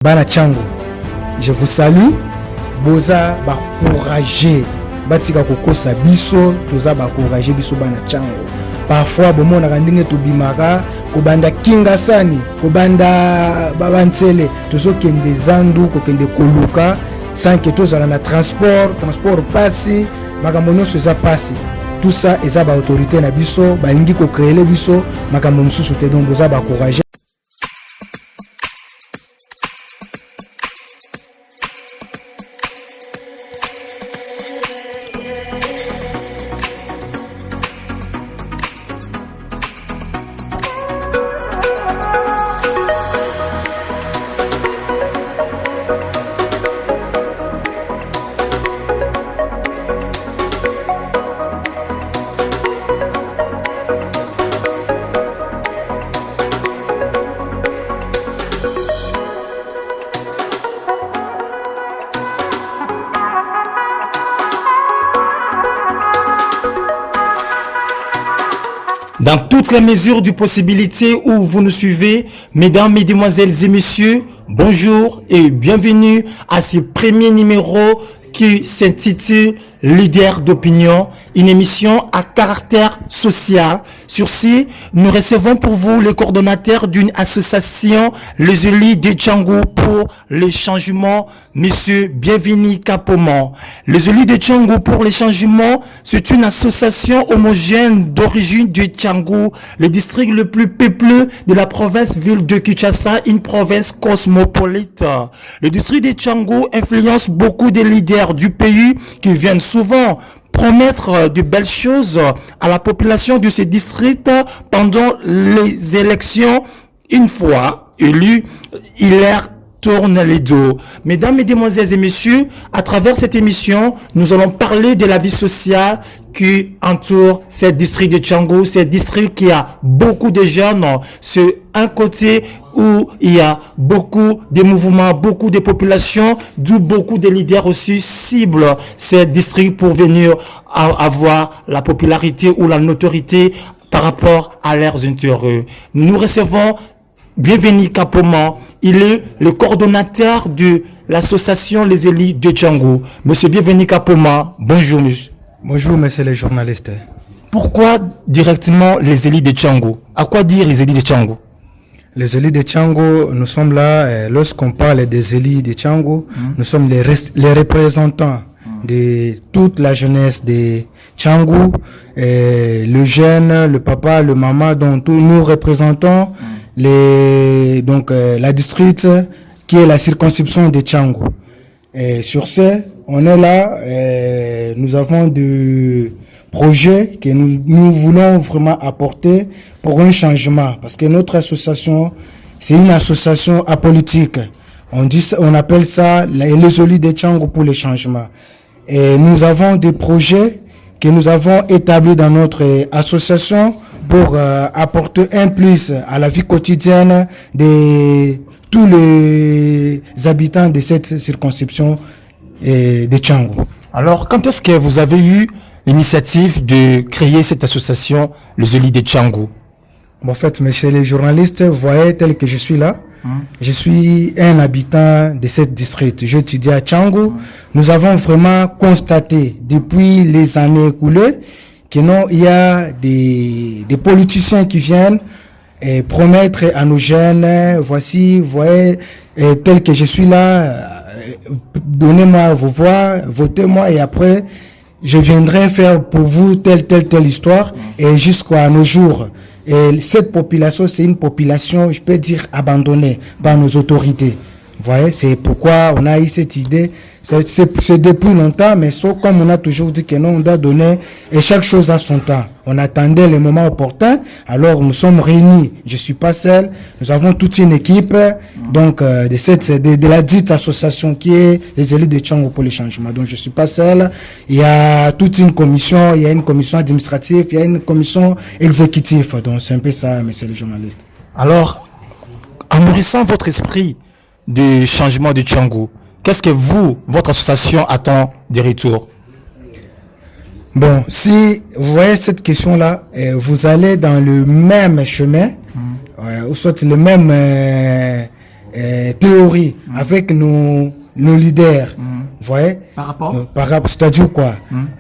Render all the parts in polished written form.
Bana Tchango, je vous salue. Boza ba courageux. Batika kokosa biso, toza ba courageux biso bana Tchango. Parfois bomo na randinge to bimaka, kobanda kinga sani, kobanda babantsele, tozo kende zandu, ko kende koluka, sans que toza na transport passi, makambo nyonso eza passi. Tout ça eza ba autorité na biso, ba lingi ko créer biso, makambo mususu te donc boza ba courageux. Dans toutes les mesures du possibilité où vous nous suivez, mesdames, mesdemoiselles et messieurs, bonjour et bienvenue à ce premier numéro qui s'intitule Leader d'opinion, une émission à caractère social. Sur ce, nous recevons pour vous le coordonnateur d'une association, les élus de Tchango pour le changement, Monsieur Bienvenu Kapoma. Les élus de Tchango pour le changement, c'est une association homogène d'origine de Tchango, le district le plus peuplé de la province-ville de Kinshasa, une province cosmopolite. Le district de Tchango influence beaucoup de leaders du pays qui viennent souvent promettre de belles choses à la population de ce district pendant les élections. Une fois élu, il leur tourne les dos. Mesdames, mesdemoiselles et messieurs, à travers cette émission, nous allons parler de la vie sociale qui entoure ce district de Tchango, ce district qui a beaucoup de jeunes. C'est un côté où il y a beaucoup de mouvements, beaucoup de populations, d'où beaucoup de leaders aussi ciblent ce district pour venir avoir la popularité ou la notoriété par rapport à leurs intérêts. Nous recevons Bienvenu Kapoma. Il est le coordonnateur de l'association Les Élus de Tchango. Monsieur Bienvenu Kapoma, bonjour monsieur. Bonjour monsieur les journalistes. Pourquoi directement les élus de Tchango? À quoi dire les élus de Tchango? Les élus de Tchango, nous sommes là, lorsqu'on parle des élus de Tchango, nous sommes les représentants de toute la jeunesse de Tchango, le jeune, le papa, le maman, dont tous nous représentons la district qui est la circonscription de Tchango. Et sur ce, on est là, nous avons des projets que nous voulons vraiment apporter pour un changement. Parce que notre association, c'est une association apolitique. On appelle ça les élus de Tchango pour le changement. Et nous avons des projets que nous avons établis dans notre association pour apporter un plus à la vie quotidienne de tous les habitants de cette circonscription de Tchango. Alors, quand est-ce que vous avez eu l'initiative de créer cette association, les élus de Tchango? En fait, monsieur les journalistes, vous voyez tel que je suis là. Je suis un habitant de cette district. J'étudie à Tchango. Nous avons vraiment constaté depuis les années écoulées qu'il y a des politiciens qui viennent promettre à nos jeunes, voici, vous voyez, tel que je suis là, donnez-moi vos voix, votez-moi et après, je viendrai faire pour vous telle histoire et jusqu'à nos jours. Et cette population, c'est une population, je peux dire, abandonnée par nos autorités. Vous voyez, c'est pourquoi on a eu cette idée. C'est depuis longtemps, mais sauf comme on a toujours dit que non, on doit donner et chaque chose à son temps. On attendait le moment opportun, alors nous sommes réunis. Je suis pas seul, nous avons toute une équipe donc de la dite association qui est les élus de Tchango pour le changement. Donc je suis pas seul. Il y a toute une commission, il y a une commission administrative, il y a une commission exécutive. Donc c'est un peu ça, monsieur le journaliste. Alors, en nourrissant votre esprit de changement de Tchango, qu'est-ce que votre association attend des retours? Bon, si vous voyez cette question-là, vous allez dans le même chemin, ou soit le même théories avec nos leaders. Vous voyez? Par rapport? C'est-à-dire quoi?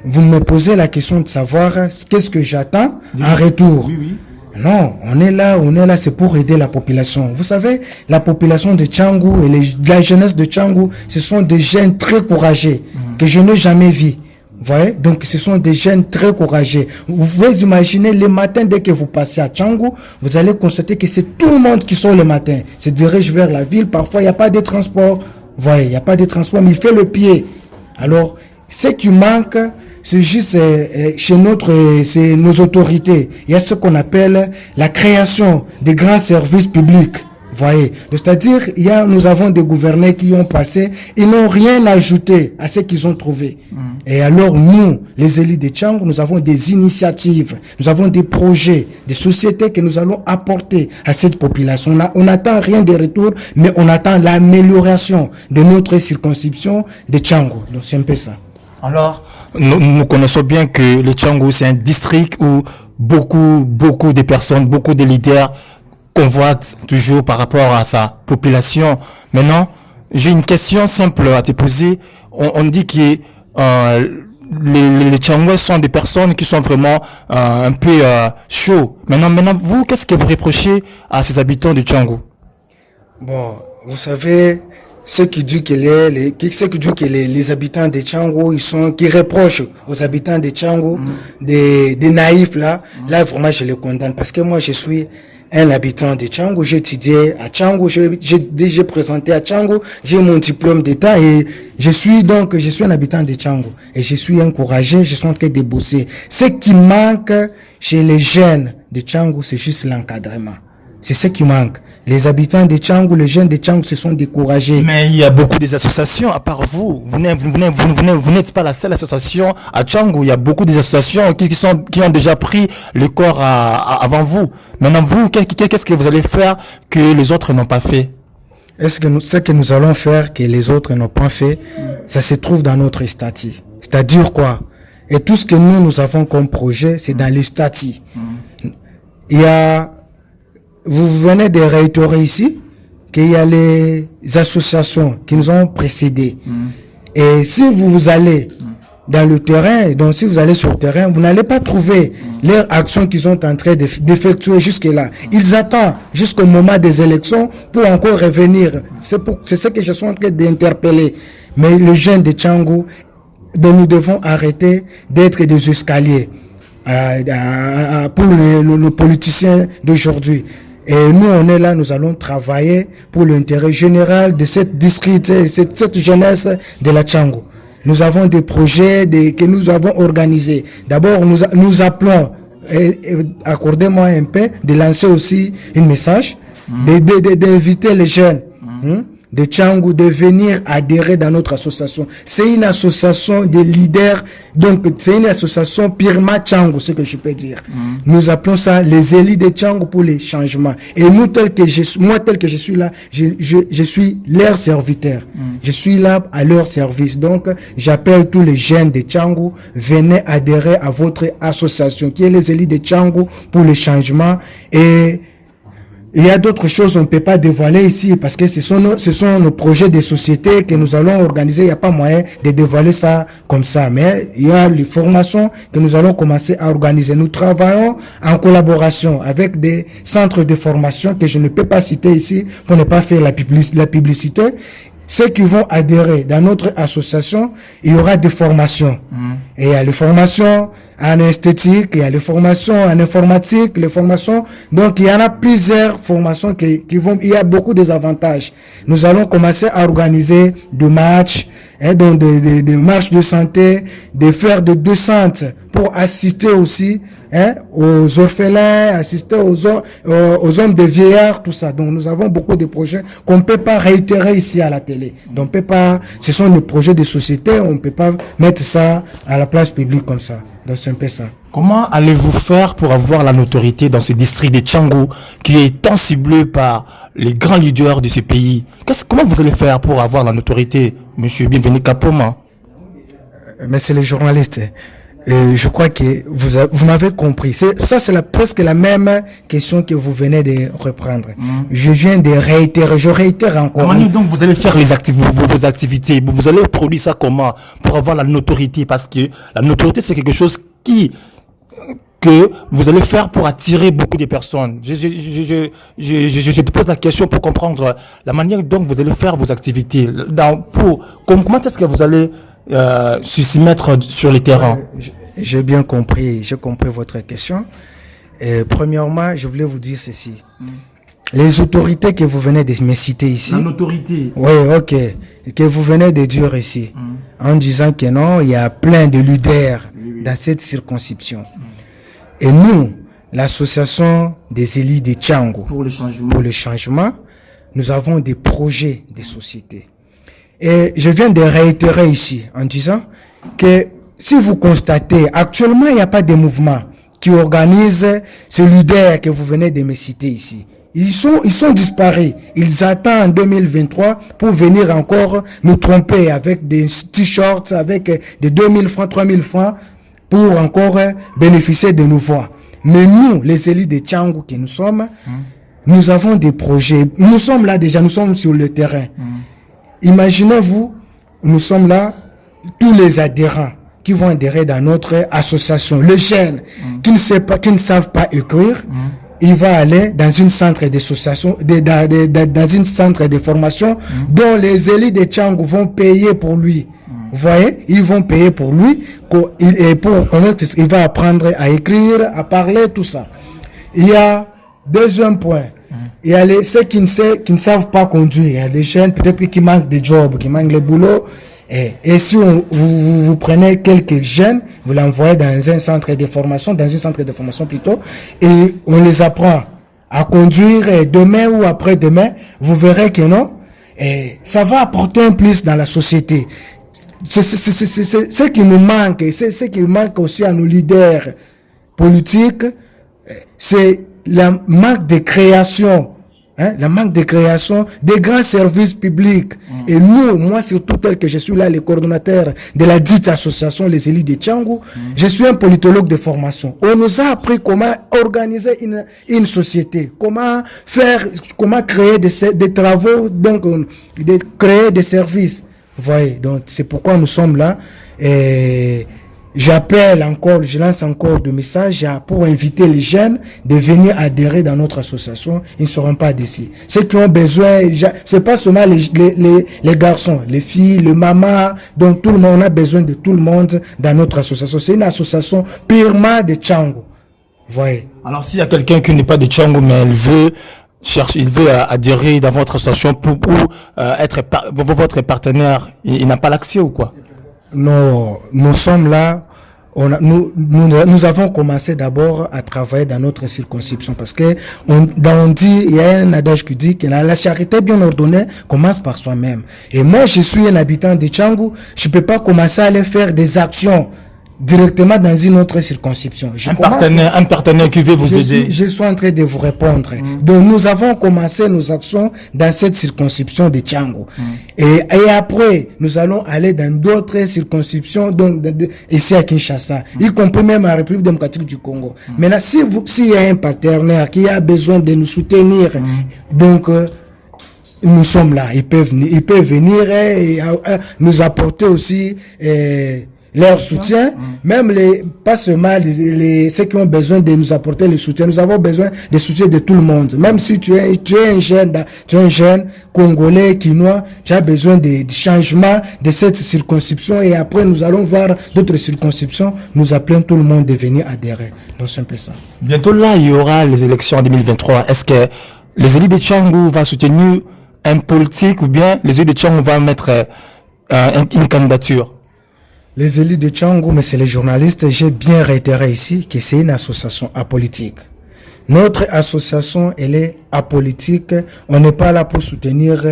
Vous me posez la question de savoir qu'est-ce que j'attends en retour. Oui, oui. Non, on est là, c'est pour aider la population. Vous savez, la population de Tchangou et la jeunesse de Tchangou, ce sont des jeunes très courageux que je n'ai jamais vus. Vous voyez? Donc, ce sont des jeunes très courageux. Vous pouvez imaginer, le matin, dès que vous passez à Tchangou, vous allez constater que c'est tout le monde qui sort le matin, se dirige vers la ville. Parfois, il n'y a pas de transport. Vous voyez, il n'y a pas de transport, mais il fait le pied. Alors, ce qui manque, c'est juste chez c'est nos autorités. Il y a ce qu'on appelle la création de grands services publics. Vous voyez, c'est-à-dire nous avons des gouverneurs qui ont passé, ils n'ont rien ajouté à ce qu'ils ont trouvé. Et alors nous, les élus de Tchangou, nous avons des initiatives, nous avons des projets, des sociétés que nous allons apporter à cette population. On n'attend rien de retour, mais on attend l'amélioration de notre circonscription de Tchangou. Donc c'est un peu ça. Alors, nous connaissons bien que le Tchangou, c'est un district où beaucoup de personnes, beaucoup de leaders convoitent toujours par rapport à sa population. Maintenant, j'ai une question simple à te poser. On dit que les Tchangouais sont des personnes qui sont vraiment un peu chauds. Maintenant, vous, qu'est-ce que vous reprochez à ces habitants de Tchangou? Bon, vous savez, ceux qui disent que les habitants de Tchangou, qui reprochent aux habitants de Tchangou, des naïfs là vraiment je les condamne parce que moi je suis un habitant de Tchangou, j'ai étudié à Tchangou, j'ai présenté à Tchangou, j'ai mon diplôme d'État et je suis un habitant de Tchangou et je suis encouragé, je suis en train de bosser. Ce qui manque chez les jeunes de Tchangou, c'est juste l'encadrement. C'est ce qui manque. Les habitants de Tchangou, les jeunes de Tchangou se sont découragés. Mais il y a beaucoup d'associations, à part vous. Vous n'êtes pas la seule association à Tchangou. Il y a beaucoup d'associations qui ont déjà pris le corps avant vous. Maintenant, vous, qu'est-ce que vous allez faire que les autres n'ont pas fait? Ce que nous allons faire que les autres n'ont pas fait, ça se trouve dans notre statut. C'est-à-dire quoi? Et tout ce que nous avons comme projet, c'est dans le statut. Vous venez de réitérer ici qu'il y a les associations qui nous ont précédés. Et si vous allez dans le terrain, donc si vous allez sur le terrain, vous n'allez pas trouver leurs actions qu'ils sont en train d'effectuer jusque-là. Ils attendent jusqu'au moment des élections pour encore revenir. C'est ce que je suis en train d'interpeller. Mais les jeunes de Tchangou, nous devons arrêter d'être des escaliers pour nos politiciens d'aujourd'hui. Et nous, on est là, nous allons travailler pour l'intérêt général de cette district, cette jeunesse de la Tchangou. Nous avons des projets que nous avons organisés. D'abord, nous appelons, accordez-moi un peu, de lancer aussi un message, d'inviter les jeunes de Tchangou de venir adhérer dans notre association. C'est une association de leaders, donc c'est une association purement Tchangou, ce que je peux dire. Nous appelons ça les élus de Tchangou pour les changements. Et nous, tel que je suis là, je suis leur serviteur. Je suis là à leur service. Donc, j'appelle tous les jeunes de Tchangou, venez adhérer à votre association, qui est les élus de Tchangou pour les changements. Et il y a d'autres choses qu'on ne peut pas dévoiler ici parce que ce sont nos projets de société que nous allons organiser. Il n'y a pas moyen de dévoiler ça comme ça. Mais il y a les formations que nous allons commencer à organiser. Nous travaillons en collaboration avec des centres de formation que je ne peux pas citer ici pour ne pas faire la publicité. Ceux qui vont adhérer dans notre association, il y aura des formations. Et il y a les formations en esthétique, il y a les formations en informatique, les formations. Donc, il y en a plusieurs formations il y a beaucoup d'avantages. Nous allons commencer à organiser des matchs, donc des marches de santé, des fers de descente pour assister aussi aux orphelins, assister aux hommes de vieillards, tout ça. Donc, nous avons beaucoup de projets qu'on ne peut pas réitérer ici à la télé. Donc, on peut pas, ce sont des projets de société, on ne peut pas mettre ça à la place publique comme ça. Donc, c'est un peu ça. Comment allez-vous faire pour avoir la notoriété dans ce district de Tchangou qui est tant ciblé par les grands leaders de ce pays? Comment vous allez faire pour avoir la notoriété, monsieur Bienvenu Kapoma? Monsieur le journaliste, Je crois que vous m'avez compris. C'est presque la même question que vous venez de reprendre. Je viens de réitérer, je réitère encore. Donc vous allez faire vos activités, vous allez produire ça comment pour avoir la notoriété, parce que la notoriété c'est quelque chose que vous allez faire pour attirer beaucoup de personnes. Je te pose la question pour comprendre la manière dont vous allez faire vos activités. Comment est-ce que vous allez s'y mettre sur les terrains? J'ai bien compris, j'ai compris votre question. Premièrement, je voulais vous dire ceci. Les autorités que vous venez de me citer ici. La notoriété. Oui, ok. Que vous venez de dire ici. En disant que non, il y a plein de leaders dans cette circonscription. Et nous, l'association des élus de Tchango, pour le changement, nous avons des projets de société. Et je viens de réitérer ici en disant que si vous constatez, actuellement, il n'y a pas de mouvement qui organise ce leader que vous venez de me citer ici. Ils sont disparus. Ils attendent 2023 pour venir encore nous tromper avec des t-shirts, avec des 2000 francs, 3000 francs pour encore bénéficier de nos voix. Mais nous, les élus de Tchango que nous sommes, nous avons des projets. Nous sommes là déjà, nous sommes sur le terrain. Imaginez-vous, nous sommes là, tous les adhérents qui vont adhérer dans notre association. Les jeunes qui ne savent pas écrire, il va aller dans une centre d'association, dans une centre de formation dont les élus de Tchango vont payer pour lui. Vous voyez, ils vont payer pour lui et pour connaître, il va apprendre à écrire, à parler, tout ça. Il y a deuxième point. Il y a ceux qui ne savent pas conduire. Il y a des jeunes peut-être qui manquent de job, qui manquent de boulot. Et si vous prenez quelques jeunes, vous l'envoyez dans un centre de formation, plutôt, et on les apprend à conduire, et demain ou après-demain, vous verrez que non, et ça va apporter un plus dans la société. C'est ce qui nous manque, c'est ce qui manque aussi à nos leaders politiques, c'est le manque de création. Le manque de création des grands services publics. Et nous, moi surtout tel que je suis là, le coordonnateur de la dite association Les Élus de Tchango, je suis un politologue de formation. On nous a appris comment organiser une société, comment créer des travaux, donc créer des services. Vous voyez, donc c'est pourquoi nous sommes là. Et je lance encore des messages pour inviter les jeunes de venir adhérer dans notre association. Ils ne seront pas déçus. Ceux qui ont besoin, c'est pas seulement les garçons, les filles, le maman, donc tout le monde, on a besoin de tout le monde dans notre association. C'est une association purement de Tchango. Vous voyez. Alors s'il y a quelqu'un qui n'est pas de Tchango, mais il veut adhérer dans votre association pour être votre partenaire, il n'a pas l'accès ou quoi? Non, nous sommes là. Nous avons commencé d'abord à travailler dans notre circonscription parce que il y a un adage qui dit que la charité bien ordonnée commence par soi-même. Et moi, je suis un habitant de Tchango, je peux pas commencer à aller faire des actions directement dans une autre circonscription. Un partenaire qui veut vous aider. Je suis en train de vous répondre. Donc nous avons commencé nos actions dans cette circonscription de Tchango. Et après, nous allons aller dans d'autres circonscriptions, donc ici à Kinshasa, y compris même à la République démocratique du Congo. Maintenant, s'il y a un partenaire qui a besoin de nous soutenir, donc nous sommes là. Ils peuvent venir et nous apporter aussi leur soutien, même pas seulement ceux qui ont besoin de nous apporter le soutien. Nous avons besoin du soutien de tout le monde. Même si tu es un jeune congolais, quinois, tu as besoin de changement de cette circonscription et après nous allons voir d'autres circonscriptions. Nous appelons tout le monde de venir adhérer. Donc c'est un peu ça. Bientôt là, il y aura les élections en 2023. Est-ce que les élus de Tchango vont soutenir un politique ou bien les élus de Tchango vont mettre une candidature? Les élus de Tchango, mais c'est les journalistes, j'ai bien réitéré ici que c'est une association apolitique. Notre association, elle est apolitique. On n'est pas là pour soutenir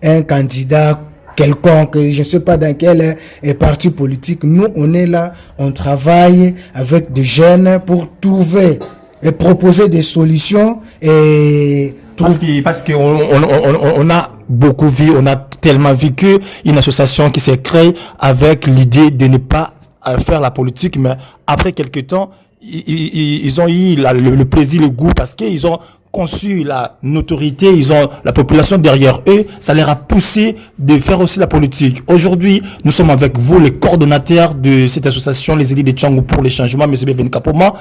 un candidat quelconque, je ne sais pas dans quel parti politique. Nous, on est là, on travaille avec des jeunes pour trouver et proposer des solutions et parce qu'on a beaucoup vu, on a tellement vécu une association qui s'est créée avec l'idée de ne pas à faire la politique, mais après quelques temps, ils ont eu le plaisir, le goût, parce qu'ils ont conçu la notoriété, ils ont la population derrière eux, ça leur a poussé de faire aussi la politique. Aujourd'hui, nous sommes avec vous, les coordonnateurs de cette association, les élites de Tchangou pour les changements, M. Bienvenu Kapoma.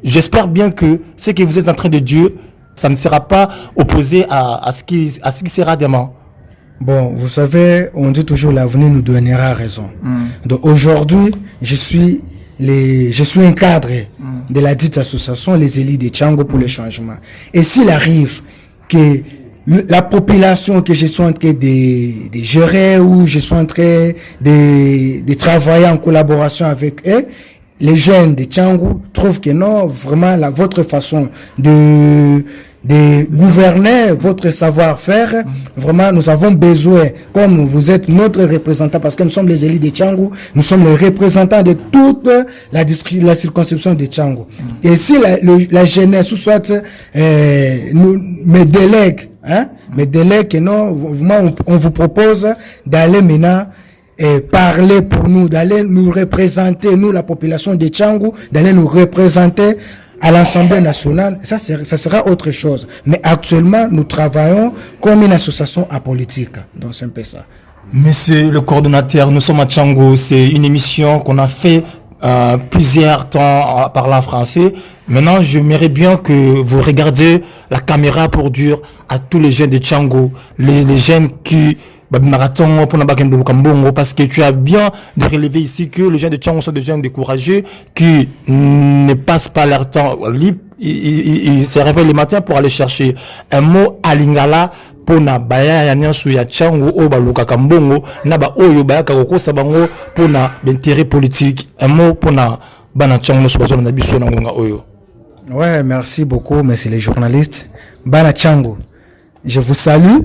J'espère bien que ce que vous êtes en train de dire, ça ne sera pas opposé à ce qui sera demain. Bon, vous savez, on dit toujours l'avenir nous donnera raison. Donc aujourd'hui, je suis un cadre de la dite association, les élites de Tchangou pour le changement. Et s'il arrive que la population que je suis en train de gérer ou je suis en train de travailler en collaboration avec eux, les jeunes de Tchangou trouvent que non, vraiment, votre façon de gouverner, votre savoir-faire, vraiment, nous avons besoin, comme vous êtes notre représentant, parce que nous sommes les élites de Tchangou, nous sommes les représentants de toute la circonscription de Tchangou. Et si la jeunesse, ou soit, me délègue, que non, vraiment, on vous propose d'aller maintenant parler pour nous, d'aller nous représenter, nous, la population de Tchangou, d'aller nous représenter à l'Assemblée nationale. Ça sera autre chose. Mais actuellement, nous travaillons comme une association apolitique. Donc, c'est un peu ça. Monsieur le coordonnateur, nous sommes à Tchangou. C'est une émission qu'on a fait plusieurs temps parlant en français. Maintenant, j'aimerais bien que vous regardiez la caméra pour dire à tous les jeunes de Tchangou, les jeunes qui marathon pour parce que tu as bien de relever ici que les jeunes de Tchangou sont des jeunes découragés qui ne passent pas leur temps libre. Ils se réveillent le matin pour aller chercher un mot à lingala pour na baya ya nyansu ya Tchangou o baluka kambongo na ba oyo baya kakokosa bango pour na d'intérêt politique. Un mot pour na bana Tchangou so bazona na biso na ngonga oyo. Ouais, merci beaucoup, messieurs les journalistes. Bana Tchangou, je vous salue.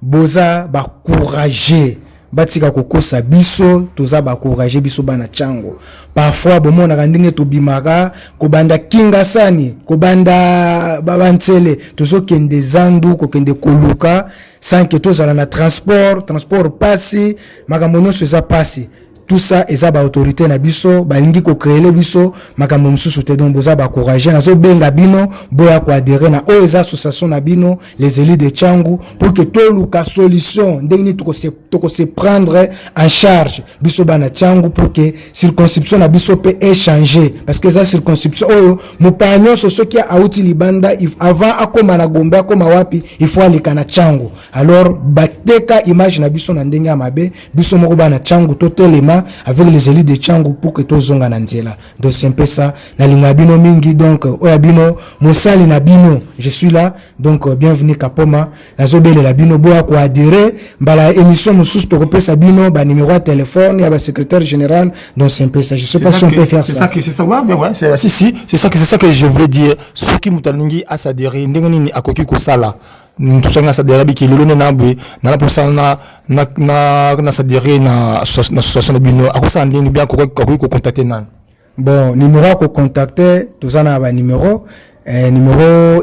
Boza ba courageux batika kokosa biso toza ba courageux biso bana Tchangou. Parfois bomona kandinge to bimaka ko banda kinga sani ko banda babantsele tozo kende zandu ko kende koluka sans que tozala na transport passi makambo nyonso eza passi. Tout ça eza ba autorité na biso balingi ko créer biso makambo mususu te donc boza ba courageux nazo benga bino boya ko adhérer na eza association na bino les élites de Tchangou pour que tout luka solution ndengni to se prendre en charge biso bana Tchangou pour que circonscription na biso peut échanger parce que ça circonscription oyo mupanyo so soki a outi libanda avant akoma na Gombe akoma wapi il faut aller kana Tchangou alors bateka image na biso na ndenge mabe biso moko bana Tchangou totelema avec les élites de Tchangou pour que tous zonga nanzela. Donc c'est un peu ça. Na lingabino mingi donc oyabino mosali na bino. Je suis là donc bienvenue Kapoma. Nazobele la bino boya ko adhérer mbala émission mususu to kopesa bino ba numéro de téléphone ya ba secrétaire général. Donc c'est un peu ça. Je sais pas si on peut faire ça. C'est ça ouais c'est ça que je voulais dire. Ceux qui mutalingi à s'adhérer ndengeni ni akoki ko sala. Tout ça ça derrière qui le na be na pour ça na ça derrière na association de bino à ça ndeni bien ko contacter nan bon numéro ko contacter tout ça na ba numéro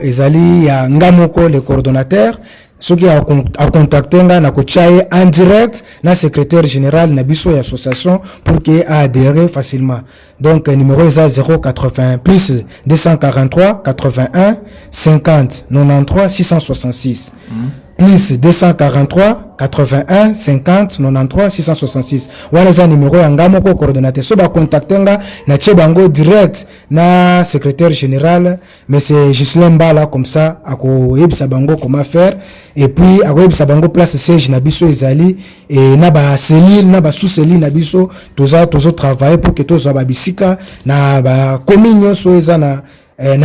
ezali ya ngamoko le coordonnateur ceux qui a contacté na ko chaye en direct na secrétaire général na biso ya association pour que adhérer facilement donc numéro est 080 plus 243 81 50 93 666 plus 243 81 50 93 666 wana za numéro ya ngamoko coordonnateur so ba contactenga na chebango direct na secrétaire général monsieur Gislain Mbala comme ça ako yebisa bango comment faire et puis ako yebisa bango place siège na biso ezali et na ba cellule na ba sous-cellule na biso tozo travailler pour que tozo ba bisika na ba commune so eza na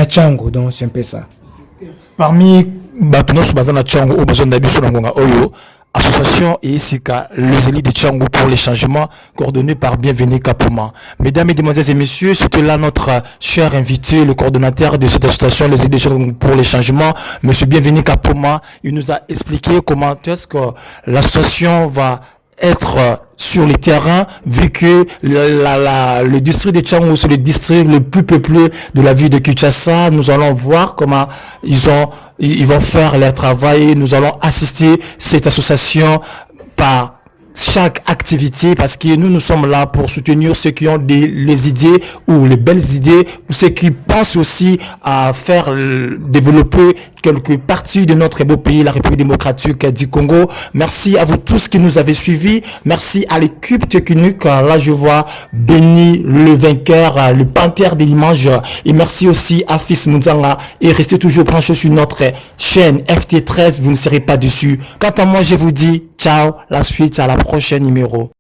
Tchangou donc c'est un peu ça. Parmi Batunos Bazana Tchangou au besoin d'Abisso Ngonga Oyo, association et ICK, les élites de Tchangou pour les changements, coordonnés par Bienvenu Kapoma. Mesdames, Mesdemoiselles et Messieurs, c'était là notre cher invité, le coordonnateur de cette association, les élites de Tchangou pour les changements, Monsieur Bienvenu Kapoma. Il nous a expliqué comment est-ce que l'association va être sur le terrain, vu que le district de Tchangou, c'est le district le plus peuplé de la ville de Kinshasa. Nous allons voir comment ils vont faire leur travail. Nous allons assister cette association par chaque activité parce que nous sommes là pour soutenir ceux qui ont les idées ou les belles idées ou ceux qui pensent aussi à faire développer quelques parties de notre beau pays, la République démocratique du Congo. Merci à vous tous qui nous avez suivis. Merci à l'équipe technique. Là, je vois Béni, le vainqueur, le panthère des images. Et merci aussi à Fils Munzanga. Et restez toujours branchés sur notre chaîne FT13. Vous ne serez pas déçus. Quant à moi, je vous dis ciao. La suite à la prochaine numéro.